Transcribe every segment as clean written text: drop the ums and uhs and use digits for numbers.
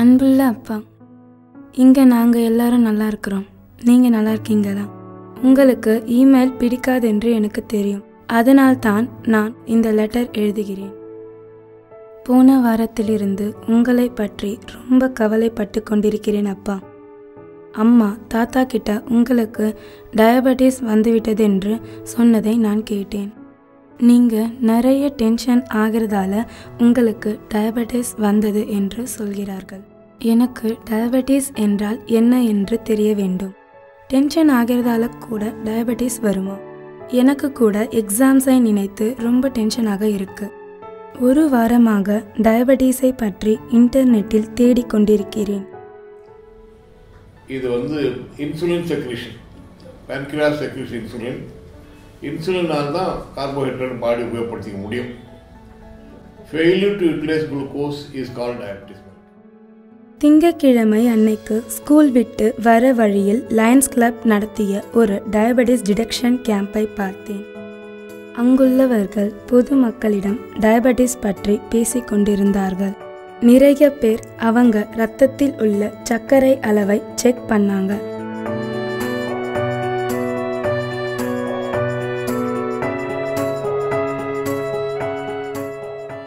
அன்புள்ள அப்பா, இங்கே நாங்கள் எல்லாரும் நல்லா இருக்கிறோம். நீங்கள் நல்லா இருக்கீங்களா? உங்களுக்கு இமெயில் பிடிக்காது என்று எனக்கு தெரியும். அதனால்தான் நான் இந்த லெட்டர் எழுதுகிறேன். போன வாரத்திலிருந்து உங்களை பற்றி ரொம்ப கவலைப்பட்டு கொண்டிருக்கிறேன் அப்பா. அம்மா தாத்தா கிட்ட உங்களுக்கு டயபெட்டிஸ் வந்துவிட்டது என்று சொன்னதை நான் கேட்டேன். நீங்கள் நிறைய டென்ஷன் ஆகிறதால உங்களுக்கு டயபெட்டிஸ் வந்தது என்று சொல்கிறார்கள். எனக்கு டயபெட்டிஸ் என்றால் என்ன என்று தெரிய வேண்டும். டென்ஷன் ஆகிறதால கூட டயபெட்டிஸ் வருமா? எனக்கு கூட எக்ஸாம்ஸை நினைத்து ரொம்ப டென்ஷனாக இருக்கு. ஒரு வாரமாக டயபெட்டிஸை பற்றி இன்டர்நெட்டில் தேடிக்கொண்டிருக்கிறேன். இது insulin secretion, pancreas secretion insulin. இன்சுலினால் தான் கார்போஹைட்ரேட் பாடி உபயோகப்படுத்திக்க முடியும். Failure to utilise glucose is called diabetes. திங்கட்கிழமை அன்னைக்கு ஸ்கூல் விட்டு வர வழியில் லயன்ஸ் கிளப் நடத்திய ஒரு டயபெட்டிஸ் டிடெக்ஷன் கேம்பை பார்த்தேன். அங்குள்ளவர்கள் பொதுமக்களிடம் டயபெட்டிஸ் பற்றி பேசிக் கொண்டிருந்தார்கள். நிறைய பேர் அவங்க இரத்தத்தில் உள்ள சர்க்கரை அளவை செக் பண்ணாங்க.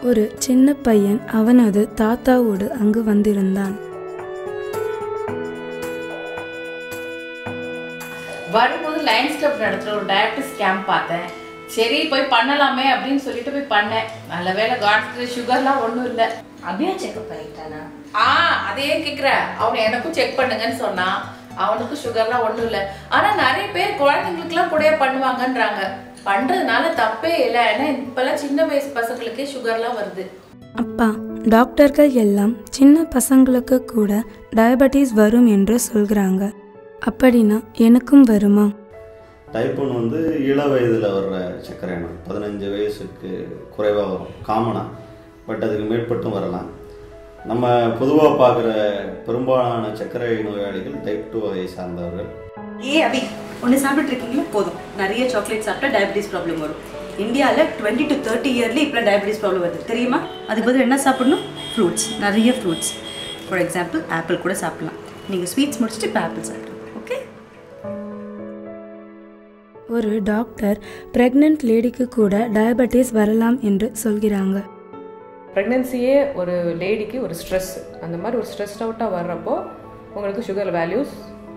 ஒரு சின்ன பையன் அவனது தாத்தாவோடு அங்கு வந்திருந்தான். வரும்போது லயன்ஸ் கிளப் நடத்துகிற ஒரு டயபெட்டிஸ் கேம்ப் பார்த்தேன். சரி போய் பண்ணலாமே அப்படின்னு சொல்லிட்டு போய் பண்ணேன். நல்ல வேலை கான்ஸ்க்கு சுகர்லாம் ஒன்றும் இல்லை. அப்படியே செக்அப் பண்ணிட்டானா? அதே கேட்குற. அவனை எனக்கும் செக் பண்ணுங்கன்னு சொன்னான். அவனுக்கும் சுகர்லாம் ஒன்றும் இல்லை. ஆனால் நிறைய பேர் குழந்தைங்களுக்குலாம் கூட பண்ணுவாங்கன்றாங்க. பண்றதுனால தப்பே இல்லை. ஏன்னா இப்பெல்லாம் சின்ன வயசு பசங்களுக்கே சுகர்லாம் வருது. அப்பா, டாக்டர்கள் எல்லாம் சின்ன பசங்களுக்கு கூட டயபெட்டிஸ் வரும் என்று சொல்கிறாங்க. அப்படின்னா எனக்கும் வருமா? டைப் 1 இள வயதில் வர்ற சர்க்கரை நோய். 15 வயசுக்கு குறைவாக வரும் காமனாக. பட் அதுக்கு மேற்பட்டும் வரலாம். நம்ம பொதுவாக பார்க்குற பெரும்பாலான சர்க்கரை நோயாளிகள் டைப் 2 வகையை சார்ந்தவர்கள். அபி, ஒன்று சாப்பிட்டு இருக்கீங்களா? போதும். நிறைய சாக்லேட் சாப்பிட்டா டயபெட்டிஸ் ப்ராப்ளம் வரும். இந்தியாவில் 20 to 30 இயர்லி இப்போ டயபெட்டிஸ் ப்ராப்ளம் வருது தெரியுமா? அதுக்கு பதில் என்ன சாப்பிடணும்? ஃப்ரூட்ஸ், நிறைய ஃப்ரூட்ஸ். ஃபார் எக்ஸாம்பிள் ஆப்பிள் கூட சாப்பிடலாம். நீங்கள் ஸ்வீட்ஸ் முடிச்சுட்டு இப்போ ஆப்பிள் சாப்பிடணும். ஓகே. ஒரு டாக்டர் பிரெக்னன்ட் லேடிக்கு கூட டயபெட்டிஸ் வரலாம் என்று சொல்கிறாங்க. ப்ரெக்னென்சியே ஒரு லேடிக்கு ஒரு ஸ்ட்ரெஸ், அந்த மாதிரி ஒரு ஸ்ட்ரெஸ் அவுட்டாக வர்றப்போ உங்களுக்கு சுகர் வேல்யூஸ்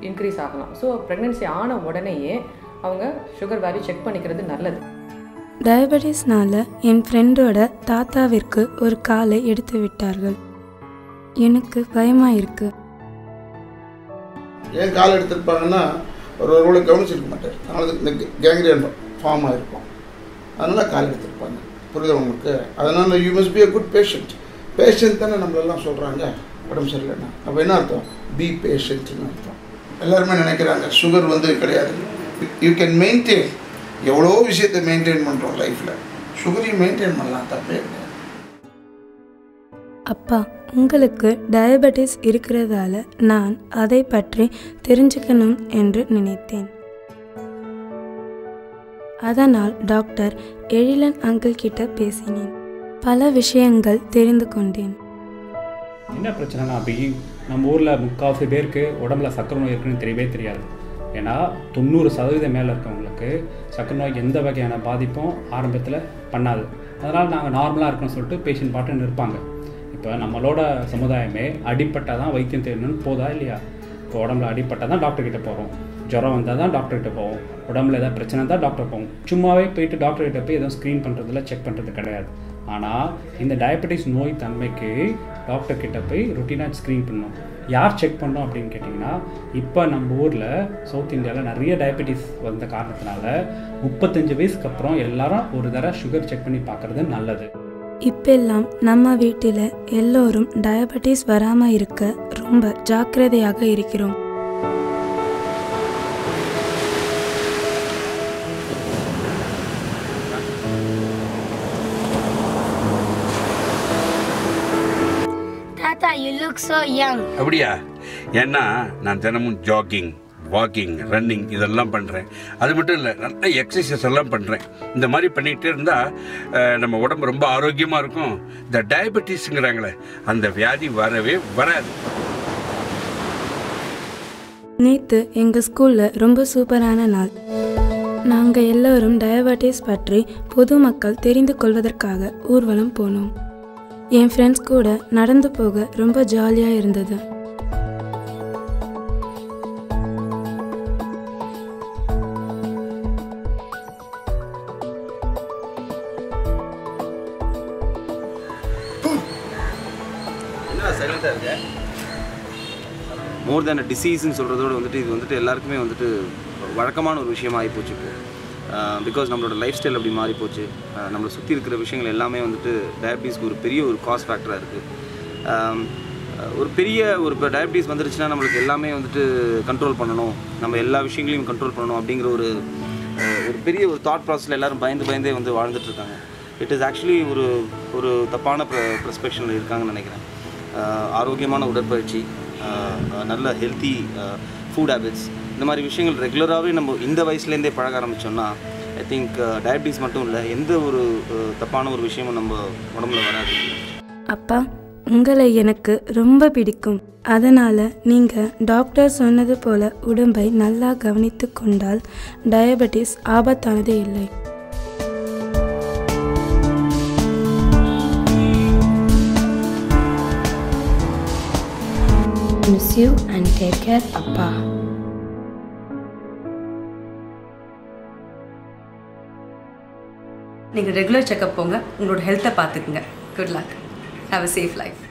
இன்க்ரீஸ் ஆகலாம். ஸோ ப்ரெக்னென்சி ஆன உடனேயே அவங்க சுகர் வேல்யூ செக் பண்ணிக்கிறது நல்லது. டயபெட்டிஸ்னால என் ஃப்ரெண்டோட தாத்தாவிற்கு ஒரு காலை எடுத்து விட்டார்கள். எனக்கு பயமாக இருக்கு. ஏன் கால் எடுத்துருப்பாங்கன்னா ஒரு ரோலை கவனிச்சிருக்க மாட்டார். அதனால இந்த கேங்க்ரியன் ஃபார்ம் ஆகிருக்கும். அதனால் கால் எடுத்துருப்பாங்க. புரியுது உங்களுக்கு? அதனால் you must be a good patient. Patient தானே நம்மளெல்லாம் சொல்கிறாங்க உடம்பு சரியில்லைன்னா. அப்போ என்ன அர்த்தம்? பி பேஷண்ட்னு அர்த்தம். எல்லாருமே நினைக்கிறாங்க சுகர் கிடையாது. You can maintain. எவ்வளோ விஷயத்தை மெயின்டைன் பண்ணுறோம் லைஃப்பில். சுகரையும் மெயின்டைன் பண்ணலாம், தப்பே கிடையாது. அப்பா, உங்களுக்கு டயபெட்டிஸ் இருக்கிறதால நான் அதை பற்றி தெரிஞ்சுக்கணும் என்று நினைத்தேன். அதனால் டாக்டர் எழிலன் அங்கிள் கிட்ட பேசினேன். பல விஷயங்கள் தெரிந்து கொண்டேன். என்ன பிரச்சனைனா, அப்படி நம்ம ஊரில் 3/4 பேருக்கு உடம்புல சர்க்கரை நோய் இருக்குன்னு தெரியவே தெரியாது. ஏன்னா 90% மேலே இருக்கவங்களுக்கு சர்க்கரை நோய் எந்த வகையான பாதிப்பும் ஆரம்பத்தில் பண்ணாது. அதனால் நாங்கள் நார்மலாக இருக்கணும்னு சொல்லிட்டு பேஷண்ட் பாட்டுன்னு இருப்பாங்க. இப்போ நம்மளோட சமுதாயமே அடிப்பட்டால் தான் வைத்தியம் தேடணும்னு போதா இல்லையா? இப்போ உடம்புல அடிப்பட்டால் தான் டாக்டர்கிட்ட போகிறோம். ஜுரம் வந்தால் தான் டாக்டர்கிட்ட போவோம். உடம்புல ஏதாவது பிரச்சனை தான் டாக்டர் போவோம். சும்மாவே போயிட்டு டாக்டர்கிட்ட போய் எதுவும் ஸ்க்ரீன் பண்ணுறதில்ல, செக் பண்ணுறது கிடையாது. ஆனால் இந்த டயபெட்டிஸ் நோய் தன்மைக்கு டாக்டர்கிட்ட போய் ருட்டீனாக ஸ்க்ரீன் பண்ணணும். யார் செக் பண்ணோம் அப்படின்னு கேட்டிங்கன்னா, இப்போ நம்ம ஊரில் சவுத் இந்தியாவில் நிறைய டயபெட்டிஸ் வந்த காரணத்தினால 35 வயசுக்கு அப்புறம் எல்லாரும் ஒரு தடவை சுகர் செக் பண்ணி பார்க்குறது நல்லது. இப்பெல்லாம் நம்ம வீட்டில் எல்லோரும் டயபெட்டிஸ் வராமல் இருக்க ரொம்ப ஜாக்கிரதையாக இருக்கிறோம். Tata, you look so young. அப்படியா? ஏன்னா நான் தினமும் ஜாகிங் வாக்கிங், ரன்னிங் இதெல்லாம் பண்ணுறேன். அது மட்டும் இல்லை, நல்ல எக்ஸசைஸ் எல்லாம் பண்ணுறேன். இந்த மாதிரி பண்ணிகிட்டே இருந்தால் நம்ம உடம்பு ரொம்ப ஆரோக்கியமாக இருக்கும். இந்த டயபெட்டிஸுங்கிறாங்களே அந்த வியாதி வரவே வராது. நேற்று எங்கள் ஸ்கூலில் ரொம்ப சூப்பரான நாள். நாங்கள் எல்லோரும் டயபெட்டிஸ் பற்றி பொதுமக்கள் தெரிந்து கொள்வதற்காக ஊர்வலம் போனோம். என் ஃப்ரெண்ட்ஸ் கூட நடந்து போக ரொம்ப ஜாலியாக இருந்தது. மோர் தேன் அ டிசீஸ்ன்னு சொல்கிறதோடு வந்துட்டு இது வந்துட்டு எல்லாருக்குமே வந்துட்டு வழக்கமான ஒரு விஷயமாக ஆகிப்போச்சு இப்போ. பிகாஸ் நம்மளோட லைஃப் ஸ்டைல் அப்படி மாறிப்போச்சு. நம்மளை சுற்றி இருக்கிற விஷயங்கள் எல்லாமே வந்துட்டு டயபிட்டிஸ்க்கு ஒரு பெரிய ஒரு காஸ்ட் ஃபேக்டராக இருக்குது. இப்போ டயபிட்டிஸ் வந்துருச்சுன்னா நம்மளுக்கு எல்லாமே வந்துட்டு கண்ட்ரோல் பண்ணணும், நம்ம எல்லா விஷயங்களையும் கண்ட்ரோல் பண்ணணும் அப்படிங்கிற ஒரு பெரிய ஒரு தாட் ப்ராசஸில் எல்லோரும் பயந்தே வந்து வாழ்ந்துட்டுருக்காங்க. இட் இஸ் ஆக்சுவலி ஒரு தப்பான ப்ரெஸ்பெக்ஷனில் இருக்காங்கன்னு நினைக்கிறேன். ஆரோக்கியமான உடற்பயிற்சி, நல்ல ஹெல்த்தி ஃபுட் ஹேபிட்ஸ், இந்த மாதிரி விஷயங்கள் ரெகுலராகவே நம்ம இந்த வயசுலேருந்தே பழக ஆரம்பித்தோம்னா ஐ திங்க் டயபிட்டிஸ் மட்டும் இல்லை, எந்த ஒரு தப்பான ஒரு விஷயமும் நம்ம உடம்புல வராது. அப்பா, உங்களை எனக்கு ரொம்ப பிடிக்கும். அதனால் நீங்கள் டாக்டர் சொன்னது போல் உடம்பை நல்லா கவனித்து கொண்டால் டயபெட்டிஸ் ஆபத்தானதே இல்லை. Miss you and take care, அப்பா. நீங்கள் ரெகுலர் செக்கப் போங்க, உங்களோட ஹெல்த்தை பார்த்துக்குங்க. Good luck. Have a safe life.